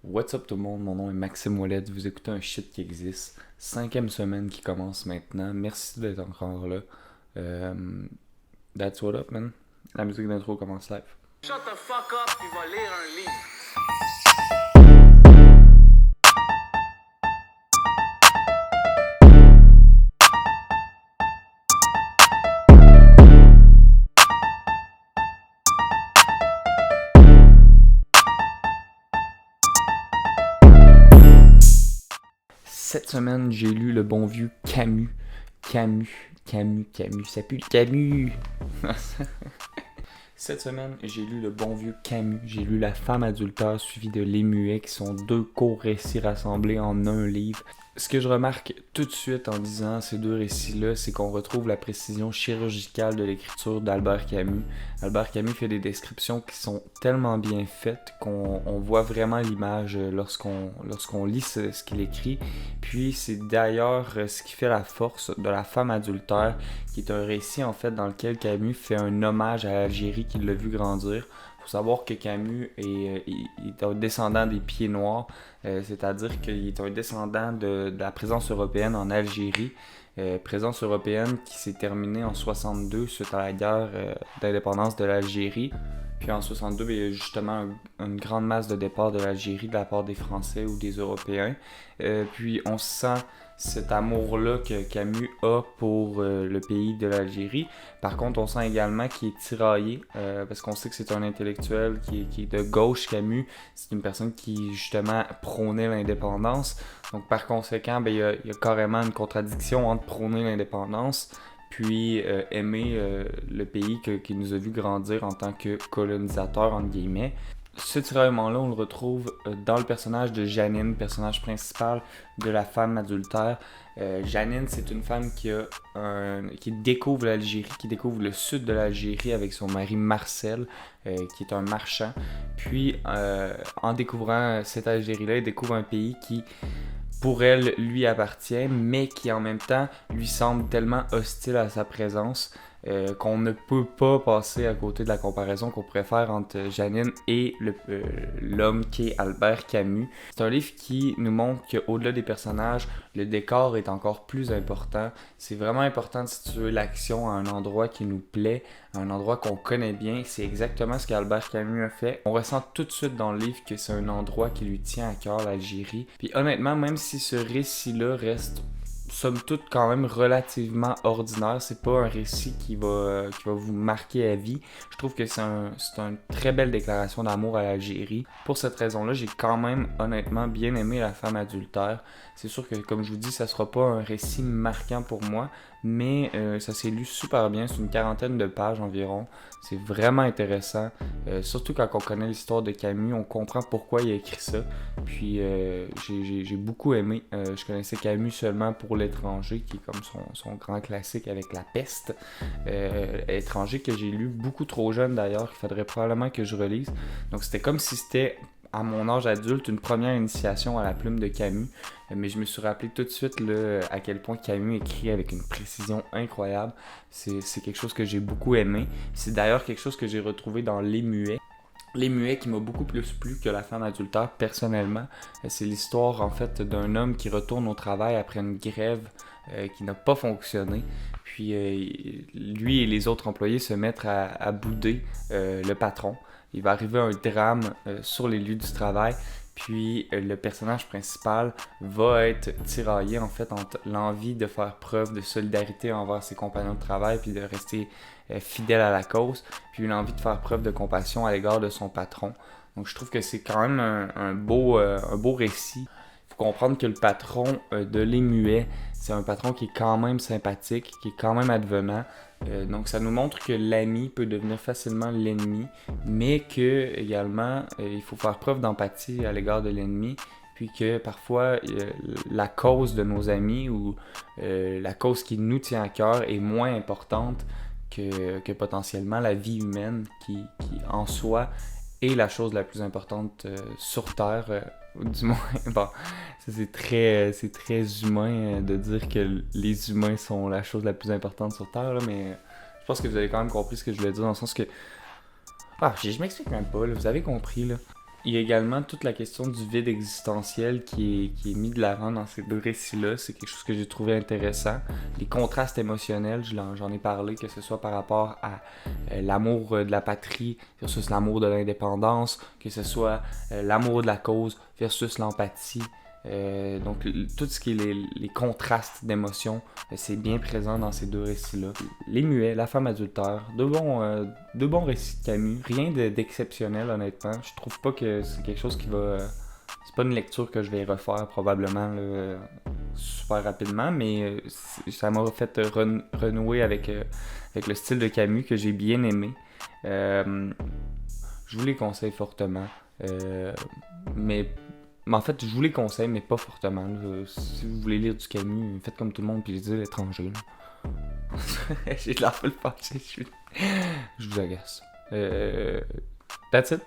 What's up tout le monde, mon nom est Maxime Ouellet, vous écoutez un shit qui existe. 5e semaine qui commence maintenant, merci d'être encore là. Euh, that's what up man, la musique d'intro commence live. Shut the fuck up, tu vas lire un livre. Cette semaine, j'ai lu le bon vieux Camus. Ça pue le Camus! Cette semaine, j'ai lu le bon vieux Camus. J'ai lu La femme adultère suivie de Les Muets, qui sont deux courts récits rassemblés en un livre. Ce que je remarque tout de suite en lisant ces deux récits-là, c'est qu'on retrouve la précision chirurgicale de l'écriture d'Albert Camus. Albert Camus fait des descriptions qui sont tellement bien faites qu'on voit vraiment l'image lorsqu'on lit ce qu'il écrit. Puis c'est d'ailleurs ce qui fait la force de La femme adultère, qui est un récit en fait dans lequel Camus fait un hommage à l'Algérie qu'il l'a vu grandir. Faut savoir que Camus est un descendant des Pieds-Noirs, c'est-à-dire qu'il est un descendant de la présence européenne en Algérie, présence européenne qui s'est terminée en 62 suite à la guerre d'indépendance de l'Algérie. Puis en 62, il y a justement une grande masse de départ de l'Algérie de la part des Français ou des Européens. Puis on sent cet amour-là que Camus a pour le pays de l'Algérie. Par contre, on sent également qu'il est tiraillé, parce qu'on sait que c'est un intellectuel qui est de gauche, Camus. C'est une personne qui, justement, prônait l'indépendance. Donc, par conséquent, il y a carrément une contradiction entre prôner l'indépendance puis aimer le pays qui nous a vu grandir en tant que colonisateur, entre guillemets. Ce tiraillement-là, on le retrouve dans le personnage de Janine, personnage principal de La femme adultère. Janine, c'est une femme qui découvre l'Algérie, qui découvre le sud de l'Algérie avec son mari Marcel, qui est un marchand. Puis, en découvrant cette Algérie-là, elle découvre un pays qui, pour elle, lui appartient, mais qui en même temps lui semble tellement hostile à sa présence qu'on ne peut pas passer à côté de la comparaison qu'on pourrait faire entre Janine et l'homme qui est Albert Camus. C'est un livre qui nous montre qu'au-delà des personnages, le décor est encore plus important. C'est vraiment important de situer l'action à un endroit qui nous plaît, à un endroit qu'on connaît bien. C'est exactement ce qu'Albert Camus a fait. On ressent tout de suite dans le livre que c'est un endroit qui lui tient à cœur, l'Algérie. Puis honnêtement, même si ce récit-là reste somme toute quand même relativement ordinaire. C'est pas un récit qui va vous marquer à vie. Je trouve que c'est une très belle déclaration d'amour à l'Algérie. Pour cette raison-là, j'ai quand même honnêtement bien aimé La femme adultère. C'est sûr que, comme je vous dis, ça sera pas un récit marquant pour moi, mais ça s'est lu super bien. C'est une 40aine de pages environ. C'est vraiment intéressant. Surtout quand on connaît l'histoire de Camus, on comprend pourquoi il a écrit ça. Puis j'ai beaucoup aimé. Je connaissais Camus seulement pour L'étranger, qui est comme son grand classique avec La peste. Étranger que j'ai lu beaucoup trop jeune d'ailleurs, qu'il faudrait probablement que je relise. Donc c'était comme si c'était, à mon âge adulte, une première initiation à la plume de Camus. Mais je me suis rappelé tout de suite là, à quel point Camus écrit avec une précision incroyable. C'est quelque chose que j'ai beaucoup aimé. C'est d'ailleurs quelque chose que j'ai retrouvé dans Les Muets. Les Muets qui m'a beaucoup plus plu que La femme adultère personnellement. C'est l'histoire en fait d'un homme qui retourne au travail après une grève qui n'a pas fonctionné. Puis lui et les autres employés se mettent à bouder le patron. Il va arriver un drame sur les lieux du travail. Puis le personnage principal va être tiraillé en fait entre l'envie de faire preuve de solidarité envers ses compagnons de travail puis de rester fidèle à la cause, puis l'envie de faire preuve de compassion à l'égard de son patron. Donc je trouve que c'est quand même un beau récit. Il faut comprendre que le patron de Les Muets, c'est un patron qui est quand même sympathique, qui est quand même advenant. Donc ça nous montre que l'ami peut devenir facilement l'ennemi, mais que également il faut faire preuve d'empathie à l'égard de l'ennemi, puis que parfois la cause de nos amis ou la cause qui nous tient à cœur est moins importante que potentiellement la vie humaine qui en soi est la chose la plus importante sur Terre, du moins. Bon, ça c'est très humain de dire que les humains sont la chose la plus importante sur Terre, là, mais je pense que vous avez quand même compris ce que je voulais dire, dans le sens que... je m'explique même pas, là, vous avez compris, là. Il y a également toute la question du vide existentiel qui est mis de l'avant dans ces deux récits-là. C'est quelque chose que j'ai trouvé intéressant. Les contrastes émotionnels, j'en ai parlé, que ce soit par rapport à l'amour de la patrie versus l'amour de l'indépendance, que ce soit l'amour de la cause versus l'empathie. Donc tout ce qui est les contrastes d'émotions, c'est bien présent dans ces deux récits-là. Les muets, la femme adultère, deux bons récits de Camus, rien d'exceptionnel honnêtement. Je trouve pas que c'est quelque chose qui va... c'est pas une lecture que je vais refaire probablement là, super rapidement, mais ça m'a fait renouer avec le style de Camus que j'ai bien aimé. Je vous les conseille fortement, mais en fait, je vous les conseille, mais pas fortement. Là. Si vous voulez lire du Camus, faites comme tout le monde puis lisez l'étranger. J'ai de la foule fâchée, je vous agace. That's it.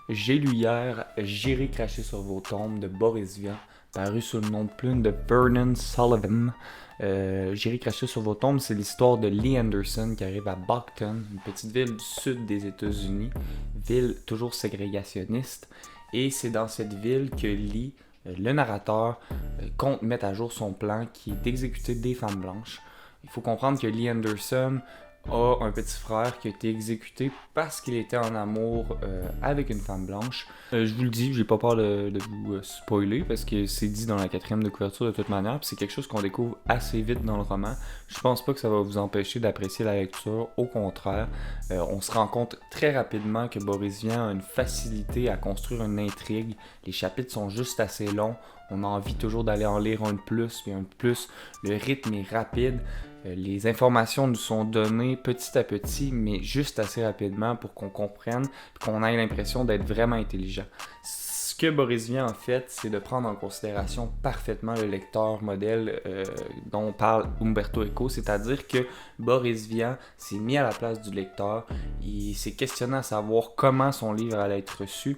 J'ai lu hier J'irai cracher sur vos tombes de Boris Vian, paru sous le nom de plume de Vernon Sullivan. J'irai cracher sur vos tombes, c'est l'histoire de Lee Anderson qui arrive à Buckton, une petite ville du sud des États-Unis, ville toujours ségrégationniste. Et c'est dans cette ville que Lee, le narrateur, compte mettre à jour son plan qui est d'exécuter des femmes blanches. Il faut comprendre que Lee Anderson a un petit frère qui a été exécuté parce qu'il était en amour avec une femme blanche. Je vous le dis, j'ai pas peur de vous spoiler parce que c'est dit dans la 4e de couverture de toute manière, puis c'est quelque chose qu'on découvre assez vite dans le roman. Je pense pas que ça va vous empêcher d'apprécier la lecture, au contraire. On se rend compte très rapidement que Boris Vian a une facilité à construire une intrigue. Les chapitres sont juste assez longs, on a envie toujours d'aller en lire un de plus, puis un de plus. Le rythme est rapide. Les informations nous sont données petit à petit, mais juste assez rapidement pour qu'on comprenne et qu'on ait l'impression d'être vraiment intelligent. Ce que Boris Vian a fait, c'est de prendre en considération parfaitement le lecteur modèle dont parle Umberto Eco, c'est-à-dire que Boris Vian s'est mis à la place du lecteur, il s'est questionné à savoir comment son livre allait être reçu,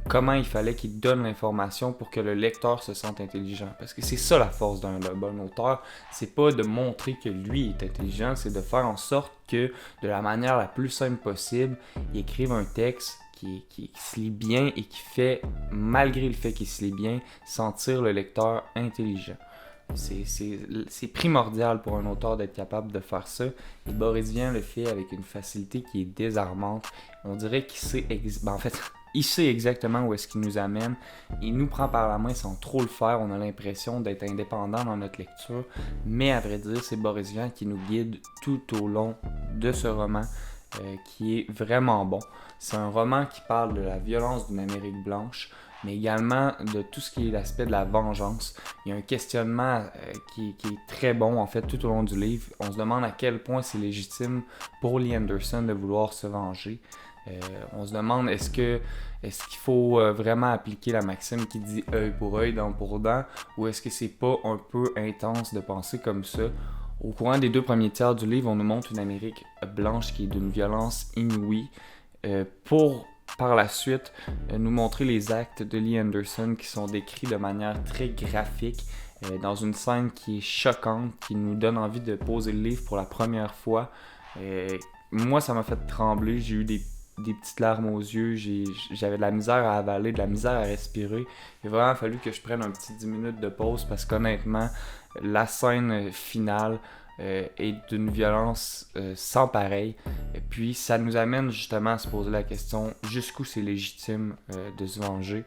comment il fallait qu'il donne l'information pour que le lecteur se sente intelligent. Parce que c'est ça la force d'un bon auteur, c'est pas de montrer que lui est intelligent, c'est de faire en sorte que, de la manière la plus simple possible, il écrive un texte qui se lit bien et qui fait, malgré le fait qu'il se lit bien, sentir le lecteur intelligent. C'est primordial pour un auteur d'être capable de faire ça. Et Boris Vian le fait avec une facilité qui est désarmante. On dirait qu'il sait... en fait, il sait exactement où est-ce qu'il nous amène. Il nous prend par la main sans trop le faire. On a l'impression d'être indépendant dans notre lecture. Mais à vrai dire, c'est Boris Vian qui nous guide tout au long de ce roman. Qui est vraiment bon. C'est un roman qui parle de la violence d'une Amérique blanche, mais également de tout ce qui est l'aspect de la vengeance. Il y a un questionnement qui est très bon en fait tout au long du livre. On se demande à quel point c'est légitime pour Lee Anderson de vouloir se venger. On se demande est-ce qu'il faut vraiment appliquer la maxime qui dit œil pour œil, dent pour dent, ou est-ce que c'est pas un peu intense de penser comme ça? Au courant des 2 premiers tiers du livre, on nous montre une Amérique blanche qui est d'une violence inouïe pour, par la suite, nous montrer les actes de Lee Anderson qui sont décrits de manière très graphique dans une scène qui est choquante, qui nous donne envie de poser le livre pour la première fois. Moi, ça m'a fait trembler, j'ai eu des petites larmes aux yeux, j'avais de la misère à avaler, de la misère à respirer. Il a vraiment fallu que je prenne un petit 10 minutes de pause parce qu'honnêtement, la scène finale est d'une violence sans pareil. Et puis ça nous amène justement à se poser la question jusqu'où c'est légitime de se venger.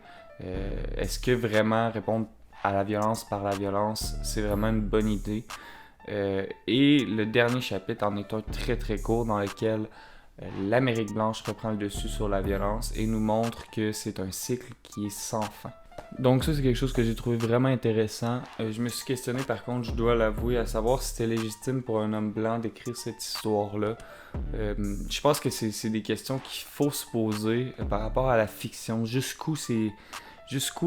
Est-ce que vraiment répondre à la violence par la violence, c'est vraiment une bonne idée? Et le dernier chapitre en est un très très court dans lequel l'Amérique blanche reprend le dessus sur la violence et nous montre que c'est un cycle qui est sans fin. Donc ça, c'est quelque chose que j'ai trouvé vraiment intéressant. Je me suis questionné, par contre, je dois l'avouer, à savoir si c'était légitime pour un homme blanc d'écrire cette histoire-là. Je pense que c'est des questions qu'il faut se poser par rapport à la fiction. Jusqu'où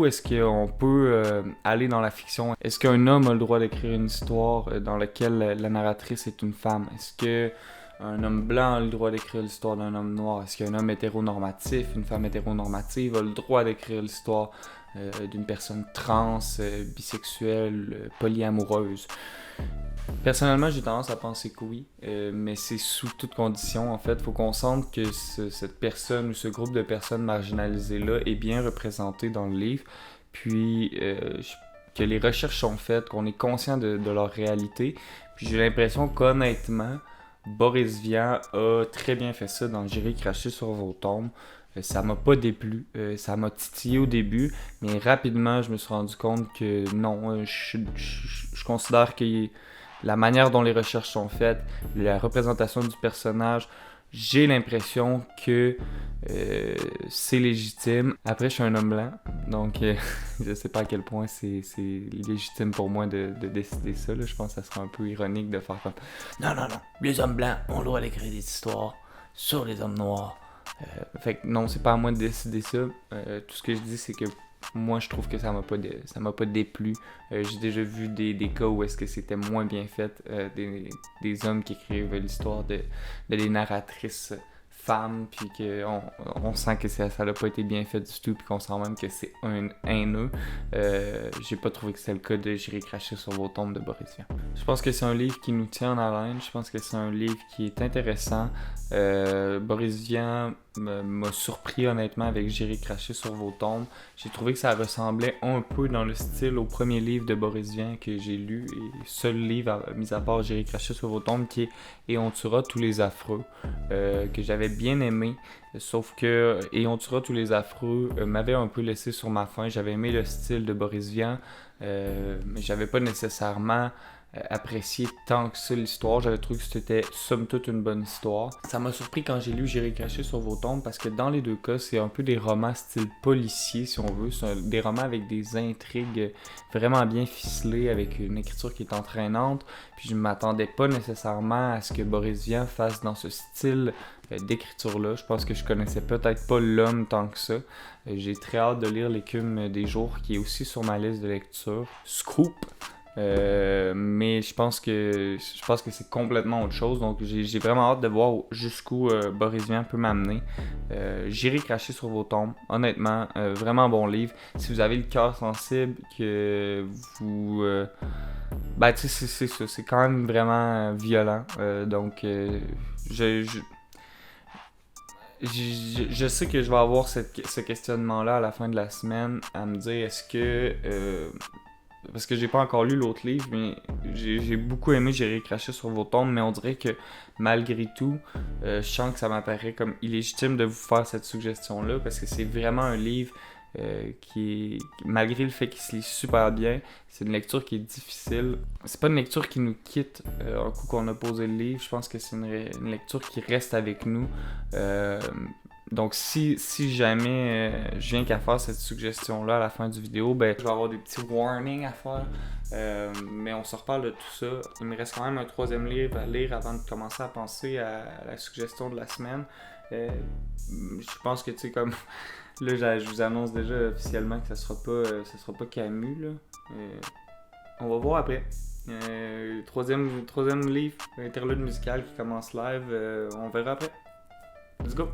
est-ce qu'on peut aller dans la fiction? Est-ce qu'un homme a le droit d'écrire une histoire dans laquelle la narratrice est une femme? Est-ce qu'un homme blanc a le droit d'écrire l'histoire d'un homme noir? Est-ce qu'un homme hétéronormatif, une femme hétéronormative a le droit d'écrire l'histoire d'une personne trans, bisexuelle, polyamoureuse. Personnellement, j'ai tendance à penser que oui, mais c'est sous toutes conditions. En fait, il faut qu'on sente que cette personne ou ce groupe de personnes marginalisées-là est bien représenté dans le livre, puis que les recherches sont faites, qu'on est conscient de leur réalité. Puis j'ai l'impression qu'honnêtement, Boris Vian a très bien fait ça dans J'irai cracher sur vos tombes. Ça m'a pas déplu, ça m'a titillé au début, mais rapidement je me suis rendu compte que non, je considère que la manière dont les recherches sont faites, la représentation du personnage, j'ai l'impression que c'est légitime. Après, je suis un homme blanc, donc je sais pas à quel point c'est légitime pour moi de décider ça. Là. Je pense que ça serait un peu ironique de faire comme « Non, les hommes blancs ont le droit d'écrire des histoires sur les hommes noirs. » Fait que non, c'est pas à moi de décider ça. Tout ce que je dis, c'est que moi, je trouve que ça m'a pas déplu. J'ai déjà vu des cas où est-ce que c'était moins bien fait. Des hommes qui écrivent l'histoire de des narratrices femmes, puis qu'on sent que ça n'a pas été bien fait du tout, puis qu'on sent même que c'est un haineux. J'ai pas trouvé que c'est le cas de J'irai cracher sur vos tombes de Boris Vian. Je pense que c'est un livre qui nous tient en haleine. Je pense que c'est un livre qui est intéressant. Boris Vian m'a surpris honnêtement avec J'irai cracher sur vos tombes. J'ai trouvé que ça ressemblait un peu dans le style au premier livre de Boris Vian que j'ai lu, et seul livre, mis à part J'irai cracher sur vos tombes, qui est Et on tuera tous les affreux, que j'avais bien aimé, sauf que Et on tuera tous les affreux m'avait un peu laissé sur ma faim. J'avais aimé le style de Boris Vian, mais j'avais pas nécessairement apprécié tant que ça l'histoire. J'avais trouvé que c'était somme toute une bonne histoire. Ça m'a surpris quand j'ai lu J'irai cracher sur vos tombes, parce que dans les deux cas, c'est un peu des romans style policier, si on veut. C'est des romans avec des intrigues vraiment bien ficelées, avec une écriture qui est entraînante. Puis je ne m'attendais pas nécessairement à ce que Boris Vian fasse dans ce style d'écriture-là. Je pense que je connaissais peut-être pas l'homme tant que ça. J'ai très hâte de lire L'écume des jours, qui est aussi sur ma liste de lecture. Scoop! Mais je pense que c'est complètement autre chose, donc j'ai vraiment hâte de voir jusqu'où Boris Vian peut m'amener. J'irai cracher sur vos tombes, honnêtement, vraiment bon livre. Si vous avez le cœur sensible, que vous ben tu sais, c'est ça, c'est quand même vraiment violent, donc je sais que je vais avoir ce questionnement-là à la fin de la semaine, à me dire est-ce que parce que j'ai pas encore lu l'autre livre, mais j'ai beaucoup aimé J'irai cracher sur vos tombes, mais on dirait que malgré tout, je sens que ça m'apparaît comme illégitime de vous faire cette suggestion-là, parce que c'est vraiment un livre qui est, malgré le fait qu'il se lit super bien, c'est une lecture qui est difficile. C'est pas une lecture qui nous quitte un coup qu'on a posé le livre. Je pense que c'est une lecture qui reste avec nous. Donc si jamais je viens qu'à faire cette suggestion-là à la fin du vidéo, ben je vais avoir des petits warnings à faire. Mais on se reparle de tout ça. Il me reste quand même un troisième livre à lire avant de commencer à penser à la suggestion de la semaine. Je pense que tu sais comme là je vous annonce déjà officiellement que ça sera pas Camus là. On va voir après. Troisième livre, interlude musical qui commence live. On verra après. Let's go!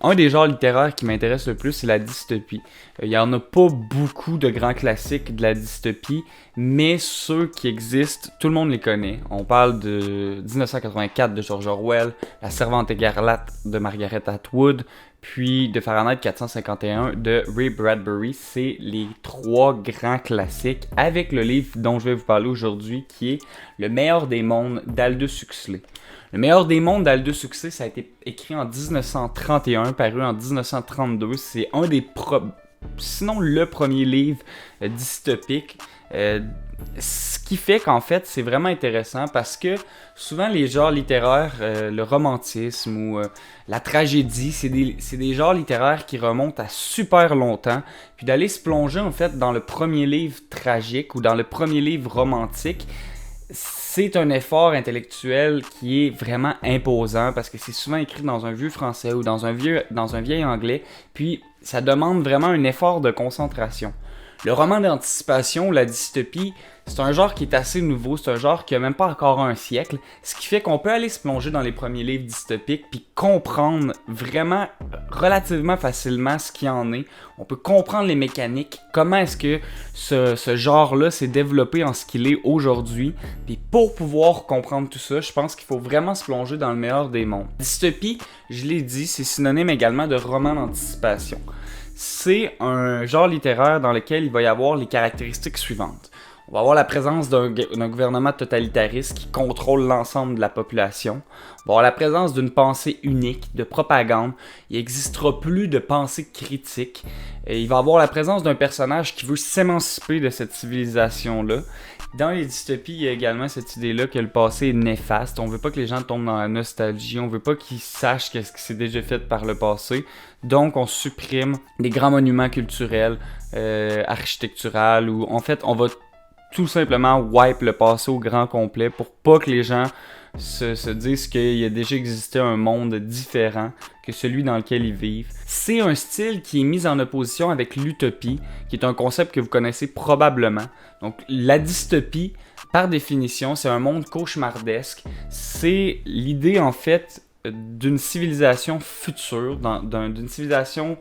Un des genres littéraires qui m'intéresse le plus, c'est la dystopie. Il n'y en a pas beaucoup de grands classiques de la dystopie, mais ceux qui existent, tout le monde les connaît. On parle de 1984 de George Orwell, La Servante écarlate de Margaret Atwood, puis de Fahrenheit 451 de Ray Bradbury. C'est les trois grands classiques, avec le livre dont je vais vous parler aujourd'hui, qui est Le meilleur des mondes d'Aldous Huxley. Le meilleur des mondes d'Aldous Huxley, ça a été écrit en 1931, paru en 1932. C'est un des sinon le premier livre dystopique. Ce qui fait qu'en fait, c'est vraiment intéressant parce que souvent les genres littéraires, le romantisme ou la tragédie, c'est des genres littéraires qui remontent à super longtemps. Puis d'aller se plonger en fait dans le premier livre tragique ou dans le premier livre romantique, c'est un effort intellectuel qui est vraiment imposant parce que c'est souvent écrit dans un vieux français ou dans un vieil anglais, puis ça demande vraiment un effort de concentration. Le roman d'anticipation ou la dystopie, c'est un genre qui est assez nouveau, c'est un genre qui a même pas encore un siècle, ce qui fait qu'on peut aller se plonger dans les premiers livres dystopiques puis comprendre vraiment relativement facilement ce qu'il y en est. On peut comprendre les mécaniques, comment est-ce que ce genre-là s'est développé en ce qu'il est aujourd'hui. Puis pour pouvoir comprendre tout ça, je pense qu'il faut vraiment se plonger dans le meilleur des mondes. Dystopie, je l'ai dit, c'est synonyme également de roman d'anticipation. C'est un genre littéraire dans lequel il va y avoir les caractéristiques suivantes. On va avoir la présence d'un gouvernement totalitariste qui contrôle l'ensemble de la population. On va avoir la présence d'une pensée unique, de propagande. Il n'existera plus de pensée critique. Et il va avoir la présence d'un personnage qui veut s'émanciper de cette civilisation-là. Dans les dystopies, il y a également cette idée-là que le passé est néfaste. On veut pas que les gens tombent dans la nostalgie. On veut pas qu'ils sachent qu'est-ce qui s'est déjà fait par le passé. Donc, on supprime des grands monuments culturels, architecturaux, ou en fait, on va tout simplement wipe le passé au grand complet pour pas que les gens se disent qu'il a déjà existé un monde différent que celui dans lequel ils vivent. C'est un style qui est mis en opposition avec l'utopie, qui est un concept que vous connaissez probablement. Donc la dystopie, par définition, c'est un monde cauchemardesque. C'est l'idée en fait d'une civilisation future, d'une civilisation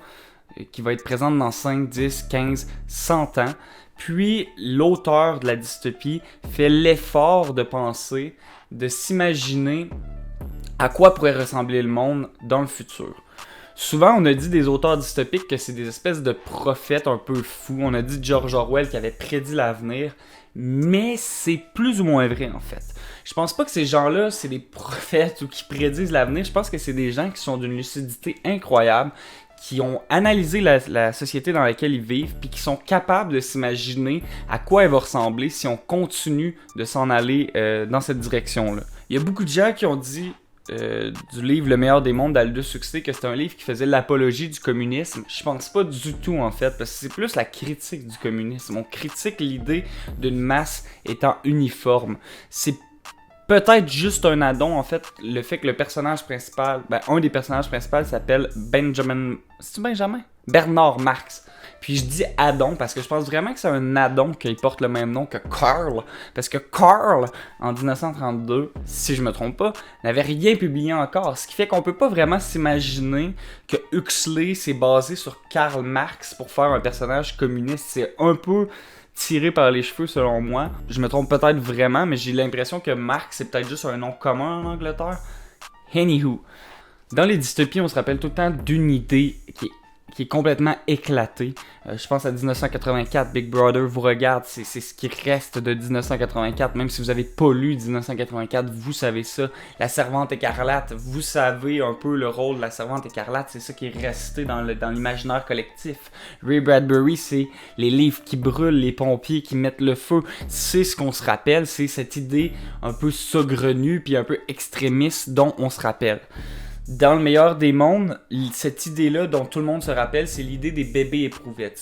qui va être présente dans 5, 10, 15, 100 ans. Puis l'auteur de la dystopie fait l'effort de penser, de s'imaginer à quoi pourrait ressembler le monde dans le futur. Souvent, on a dit des auteurs dystopiques que c'est des espèces de prophètes un peu fous. On a dit George Orwell qui avait prédit l'avenir, mais c'est plus ou moins vrai en fait. Je pense pas que ces gens-là, c'est des prophètes ou qui prédisent l'avenir. Je pense que c'est des gens qui sont d'une lucidité incroyable, qui ont analysé la société dans laquelle ils vivent, puis qui sont capables de s'imaginer à quoi elle va ressembler si on continue de s'en aller dans cette direction-là. Il y a beaucoup de gens qui ont dit du livre Le meilleur des mondes d'Aldous Huxley que c'était un livre qui faisait l'apologie du communisme. Je pense pas du tout en fait, parce que c'est plus la critique du communisme. On critique l'idée d'une masse étant uniforme. C'est peut-être juste un addon, en fait, le fait que le personnage principal, un des personnages principaux s'appelle Benjamin... C'est-tu Benjamin? Bernard Marx. Puis je dis addon parce que je pense vraiment que c'est un addon qu'il porte le même nom que Karl. Parce que Karl, en 1932, si je me trompe pas, n'avait rien publié encore. Ce qui fait qu'on peut pas vraiment s'imaginer que Huxley s'est basé sur Karl Marx pour faire un personnage communiste. C'est un peu tiré par les cheveux selon moi. Je me trompe peut-être vraiment, mais j'ai l'impression que Marx c'est peut-être juste un nom commun en Angleterre. Anywho, dans les dystopies, on se rappelle tout le temps d'une idée qui est complètement éclatée. Je pense à 1984, Big Brother vous regarde, c'est ce qui reste de 1984. Même si vous n'avez pas lu 1984, vous savez ça. La Servante écarlate, vous savez un peu le rôle de la Servante écarlate, c'est ça qui est resté dans l'imaginaire collectif. Ray Bradbury, c'est les livres qui brûlent, les pompiers qui mettent le feu. C'est ce qu'on se rappelle, c'est cette idée un peu saugrenue puis un peu extrémiste dont on se rappelle. Dans le meilleur des mondes, cette idée-là dont tout le monde se rappelle, c'est l'idée des bébés éprouvettes.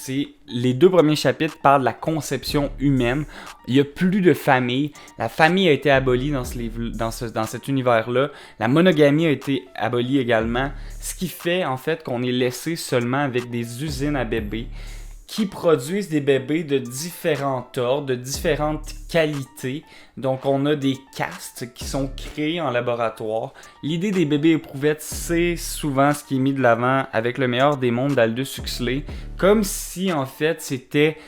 Les 2 premiers chapitres parlent de la conception humaine. Il n'y a plus de famille. La famille a été abolie dans cet univers-là. La monogamie a été abolie également. Ce qui fait en fait qu'on est laissé seulement avec des usines à bébés qui produisent des bébés de différents ordres, de différentes qualités. Donc on a des castes qui sont créés en laboratoire. L'idée des bébés éprouvettes, c'est souvent ce qui est mis de l'avant avec Le meilleur des mondes d'Aldous Huxley, comme si en fait c'était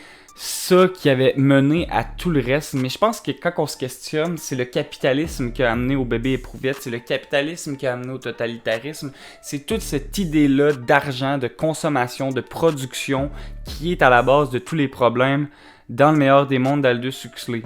ça qui avait mené à tout le reste. Mais je pense que quand on se questionne, c'est le capitalisme qui a amené aux bébés éprouvettes, c'est le capitalisme qui a amené au totalitarisme, c'est toute cette idée-là d'argent, de consommation, de production qui est à la base de tous les problèmes dans Le meilleur des mondes d'Aldous Huxley.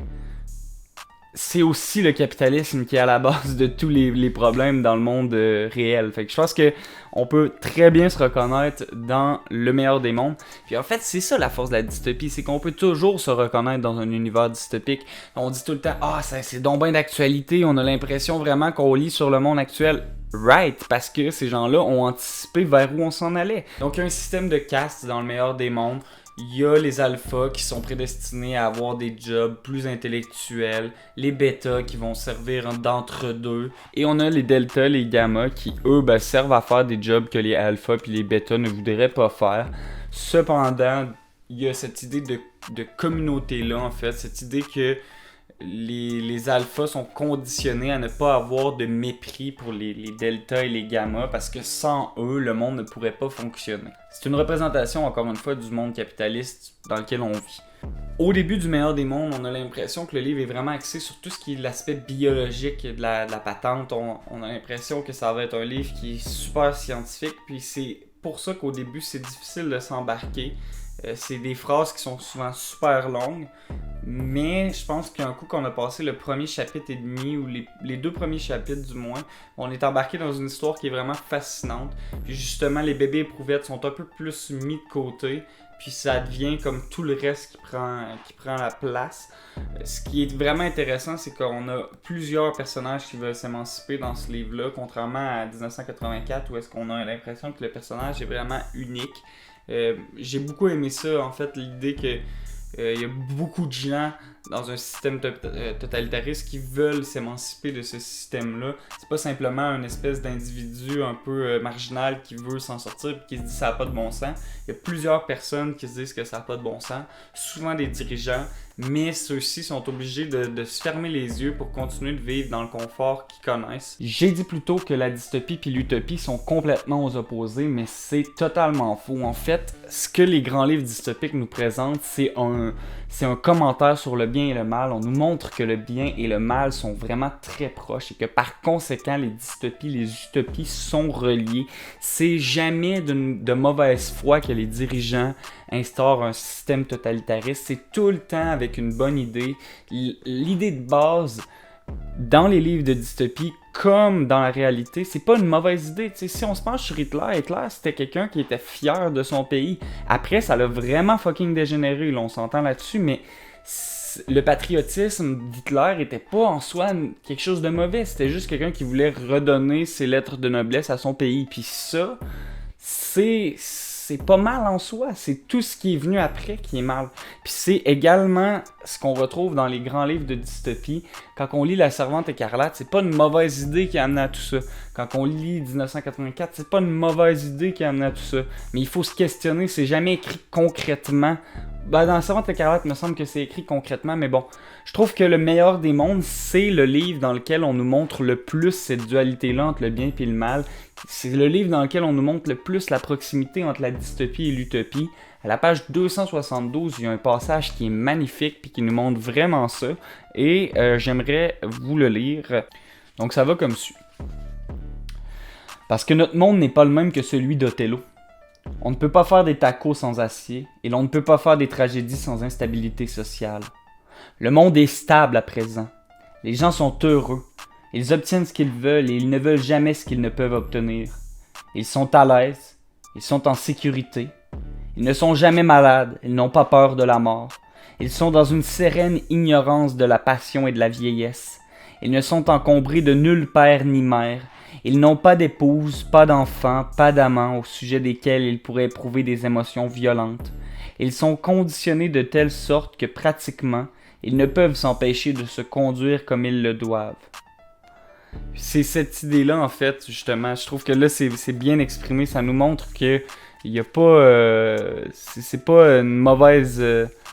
C'est aussi le capitalisme qui est à la base de tous les problèmes dans le monde réel. Fait que je pense que on peut très bien se reconnaître dans Le meilleur des mondes. Puis en fait, c'est ça la force de la dystopie, c'est qu'on peut toujours se reconnaître dans un univers dystopique. On dit tout le temps « Ah, c'est donc bien d'actualité, on a l'impression vraiment qu'on lit sur le monde actuel. » Right, parce que ces gens-là ont anticipé vers où on s'en allait. Donc il y a un système de caste dans Le meilleur des mondes. Il y a les alphas qui sont prédestinés à avoir des jobs plus intellectuels, les bêtas qui vont servir d'entre-deux, et on a les deltas, les gammas qui eux servent à faire des jobs que les alphas puis les bêtas ne voudraient pas faire. Cependant, il y a cette idée de communauté-là, en fait, cette idée que les alphas sont conditionnés à ne pas avoir de mépris pour les deltas et les gammas parce que sans eux, le monde ne pourrait pas fonctionner. C'est une représentation, encore une fois, du monde capitaliste dans lequel on vit. Au début du Meilleur des mondes, on a l'impression que le livre est vraiment axé sur tout ce qui est l'aspect biologique de la patente. On a l'impression que ça va être un livre qui est super scientifique, puis c'est pour ça qu'au début, c'est difficile de s'embarquer. C'est des phrases qui sont souvent super longues, mais je pense qu'un coup qu'on a passé le premier chapitre et demi, ou les 2 premiers chapitres du moins, on est embarqué dans une histoire qui est vraiment fascinante. Puis justement, les bébés éprouvettes sont un peu plus mis de côté, puis ça devient comme tout le reste qui prend la place. Ce qui est vraiment intéressant, c'est qu'on a plusieurs personnages qui veulent s'émanciper dans ce livre-là, contrairement à 1984, où est-ce qu'on a l'impression que le personnage est vraiment unique. J'ai beaucoup aimé ça, en fait, l'idée que il y a beaucoup de gens dans un système totalitariste qui veulent s'émanciper de ce système-là. C'est pas simplement une espèce d'individu un peu marginal qui veut s'en sortir et qui se dit ça n'a pas de bon sens. Il y a plusieurs personnes qui se disent que ça n'a pas de bon sens, souvent des dirigeants, mais ceux-ci sont obligés de se fermer les yeux pour continuer de vivre dans le confort qu'ils connaissent. J'ai dit plus tôt que la dystopie et l'utopie sont complètement aux opposés, mais c'est totalement faux. En fait, ce que les grands livres dystopiques nous présentent, c'est un commentaire sur le bien et le mal. On nous montre que le bien et le mal sont vraiment très proches et que par conséquent, les dystopies, les utopies sont reliées. C'est jamais de mauvaise foi que les dirigeants instaurent un système totalitariste. C'est tout le temps avec une bonne idée. L'idée de base, dans les livres de dystopie, comme dans la réalité, c'est pas une mauvaise idée. T'sais, si on se penche sur Hitler, c'était quelqu'un qui était fier de son pays. Après, ça l'a vraiment fucking dégénéré, là, on s'entend là-dessus, mais le patriotisme d'Hitler était pas en soi quelque chose de mauvais. C'était juste quelqu'un qui voulait redonner ses lettres de noblesse à son pays. Puis ça, c'est pas mal en soi, c'est tout ce qui est venu après qui est mal. Puis c'est également ce qu'on retrouve dans les grands livres de dystopie. Quand on lit La Servante écarlate, c'est pas une mauvaise idée qui a amené à tout ça. Quand on lit 1984, c'est pas une mauvaise idée qui a amené à tout ça. Mais il faut se questionner, c'est jamais écrit concrètement. Dans La Servante écarlate, il me semble que c'est écrit concrètement, mais bon. Je trouve que Le Meilleur des mondes, c'est le livre dans lequel on nous montre le plus cette dualité-là entre le bien et le mal. C'est le livre dans lequel on nous montre le plus la proximité entre la dystopie et l'utopie. À la page 272, il y a un passage qui est magnifique et qui nous montre vraiment ça. Et j'aimerais vous le lire. Donc ça va comme suit. Parce que notre monde n'est pas le même que celui d'Othello. On ne peut pas faire des tacos sans acier, et l'on ne peut pas faire des tragédies sans instabilité sociale. Le monde est stable à présent. Les gens sont heureux. Ils obtiennent ce qu'ils veulent et ils ne veulent jamais ce qu'ils ne peuvent obtenir. Ils sont à l'aise. Ils sont en sécurité. Ils ne sont jamais malades. Ils n'ont pas peur de la mort. Ils sont dans une sereine ignorance de la passion et de la vieillesse. Ils ne sont encombrés de nul père ni mère. Ils n'ont pas d'épouse, pas d'enfants, pas d'amants au sujet desquels ils pourraient éprouver des émotions violentes. Ils sont conditionnés de telle sorte que pratiquement, ils ne peuvent s'empêcher de se conduire comme ils le doivent. C'est cette idée-là, en fait, justement. Je trouve que là, c'est bien exprimé. Ça nous montre que il y a pas... c'est pas une mauvaise...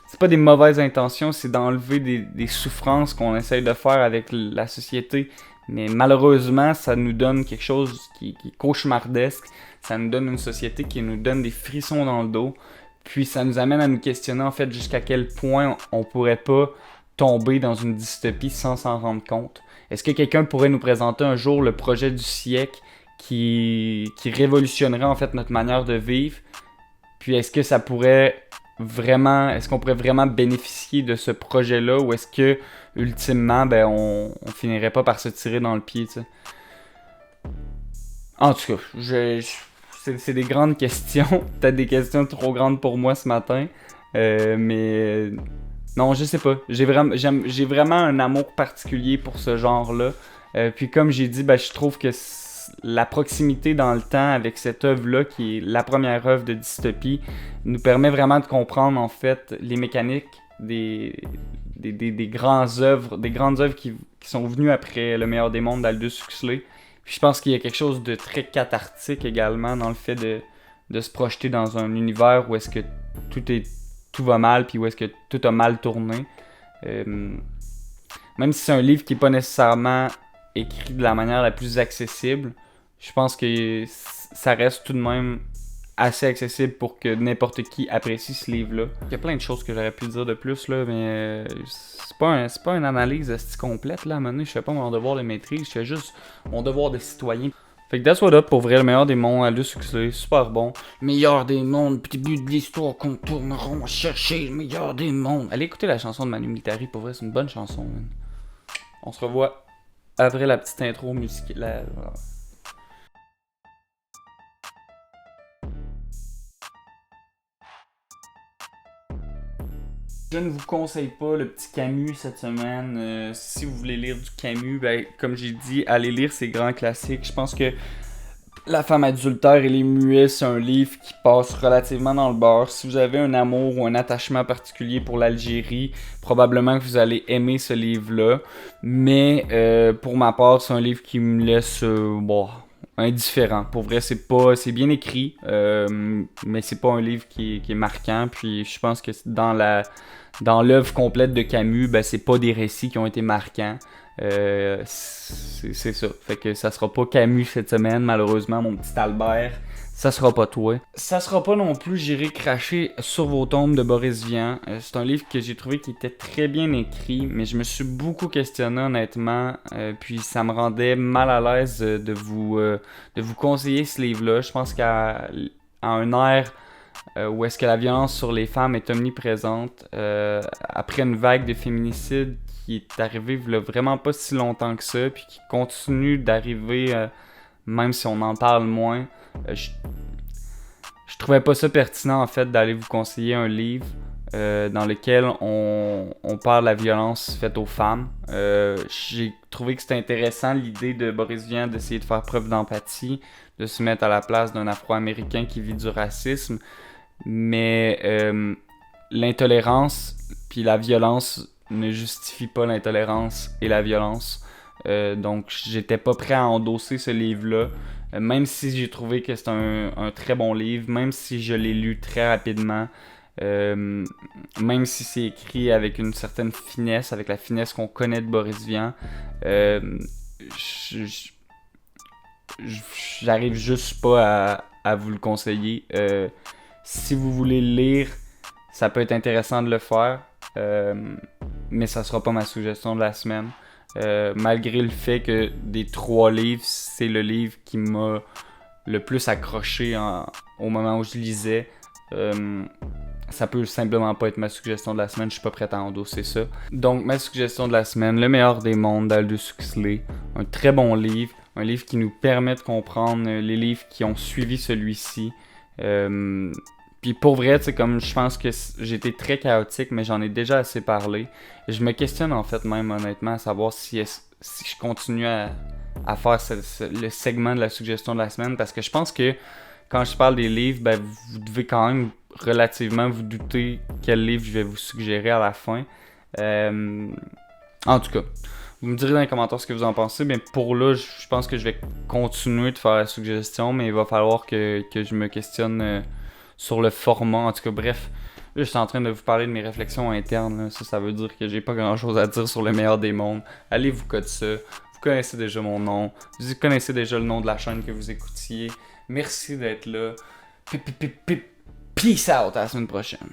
c'est pas des mauvaises intentions, c'est d'enlever des souffrances qu'on essaye de faire avec la société. Mais malheureusement, ça nous donne quelque chose qui est cauchemardesque. Ça nous donne une société qui nous donne des frissons dans le dos. Puis ça nous amène à nous questionner, en fait, jusqu'à quel point on pourrait pas tomber dans une dystopie sans s'en rendre compte. Est-ce que quelqu'un pourrait nous présenter un jour le projet du siècle qui révolutionnerait, en fait, notre manière de vivre? Puis est-ce que ça pourrait vraiment... Est-ce qu'on pourrait vraiment bénéficier de ce projet-là? Ou est-ce que, ultimement, on finirait pas par se tirer dans le pied, tu sais? En tout cas, c'est des grandes questions. Peut-être des questions trop grandes pour moi ce matin. Mais... Non, je sais pas. J'ai vraiment un amour particulier pour ce genre-là. Puis comme j'ai dit, je trouve que la proximité dans le temps avec cette œuvre-là, qui est la première œuvre de dystopie, nous permet vraiment de comprendre, en fait, les mécaniques des grandes œuvres qui sont venues après Le Meilleur des mondes d'Aldous Huxley. Puis je pense qu'il y a quelque chose de très cathartique également dans le fait de se projeter dans un univers où est-ce que tout est tout va mal, puis où est-ce que tout a mal tourné. Même si c'est un livre qui n'est pas nécessairement écrit de la manière la plus accessible, je pense que ça reste tout de même assez accessible pour que n'importe qui apprécie ce livre-là. Il y a plein de choses que j'aurais pu dire de plus, là, mais c'est pas une analyse complète, là, à un moment donné, je fais pas mon devoir de maîtrise, je fais juste mon devoir de citoyen. Fait que that's what up, pour vrai, le meilleur des mondes, Aldous Huxley, super bon. Meilleur des mondes, petit but de l'histoire qu'on tourneront à chercher le meilleur des mondes. Allez écouter la chanson de Manu Militari, pour vrai, c'est une bonne chanson, man. On se revoit après la petite intro musicale. Je ne vous conseille pas le petit Camus cette semaine. Si vous voulez lire du Camus, ben, comme j'ai dit, allez lire ces grands classiques. Je pense que La femme adultère et les muets, c'est un livre qui passe relativement dans le beurre. Si vous avez un amour ou un attachement particulier pour l'Algérie, probablement que vous allez aimer ce livre-là. Mais pour ma part, c'est un livre qui me laisse indifférent. Pour vrai, c'est bien écrit, mais c'est pas un livre qui est marquant. Puis je pense que dans l'œuvre complète de Camus, ben, c'est pas des récits qui ont été marquants. C'est ça. Fait que ça sera pas Camus cette semaine, malheureusement, mon petit Albert. Ça sera pas toi. Ça sera pas non plus J'irai cracher sur vos tombes de Boris Vian. C'est un livre que j'ai trouvé qui était très bien écrit, mais je me suis beaucoup questionné honnêtement. Puis ça me rendait mal à l'aise de vous conseiller ce livre-là. Je pense qu'à un air où est-ce que la violence sur les femmes est omniprésente, après une vague de féminicide qui est arrivée il y a vraiment pas si longtemps que ça, puis qui continue d'arriver, même si on en parle moins. Je trouvais pas ça pertinent en fait d'aller vous conseiller un livre dans lequel on parle de la violence faite aux femmes. J'ai trouvé que c'était intéressant l'idée de Boris Vian d'essayer de faire preuve d'empathie, de se mettre à la place d'un Afro-Américain qui vit du racisme, mais l'intolérance puis la violence ne justifie pas l'intolérance et la violence. Donc j'étais pas prêt à endosser ce livre-là. Même si j'ai trouvé que c'est un très bon livre, même si je l'ai lu très rapidement, même si c'est écrit avec une certaine finesse, avec la finesse qu'on connaît de Boris Vian, j'arrive juste pas à vous le conseiller. Si vous voulez le lire, ça peut être intéressant de le faire, mais ça sera pas ma suggestion de la semaine. Malgré le fait que des 3 livres, c'est le livre qui m'a le plus accroché au moment où je lisais. Ça peut simplement pas être ma suggestion de la semaine, je suis pas prêt à endosser ça. Donc ma suggestion de la semaine, Le meilleur des mondes d'Aldous Huxley, un très bon livre, un livre qui nous permet de comprendre les livres qui ont suivi celui-ci. Puis pour vrai, tu sais, comme je pense que j'ai été très chaotique, mais j'en ai déjà assez parlé. Je me questionne en fait même honnêtement à savoir si je continue à faire le segment de la suggestion de la semaine, parce que je pense que quand je parle des livres, ben, vous devez quand même relativement vous douter quel livre je vais vous suggérer à la fin. En tout cas, vous me direz dans les commentaires ce que vous en pensez. Mais pour là, je pense que je vais continuer de faire la suggestion, mais il va falloir que je me questionne sur le format. En tout cas, bref, là, je suis en train de vous parler de mes réflexions internes. Là. Ça veut dire que j'ai pas grand chose à dire sur le meilleur des mondes. Allez vous coder ça. Vous connaissez déjà mon nom. Vous connaissez déjà le nom de la chaîne que vous écoutiez. Merci d'être là. Peace out, à la semaine prochaine.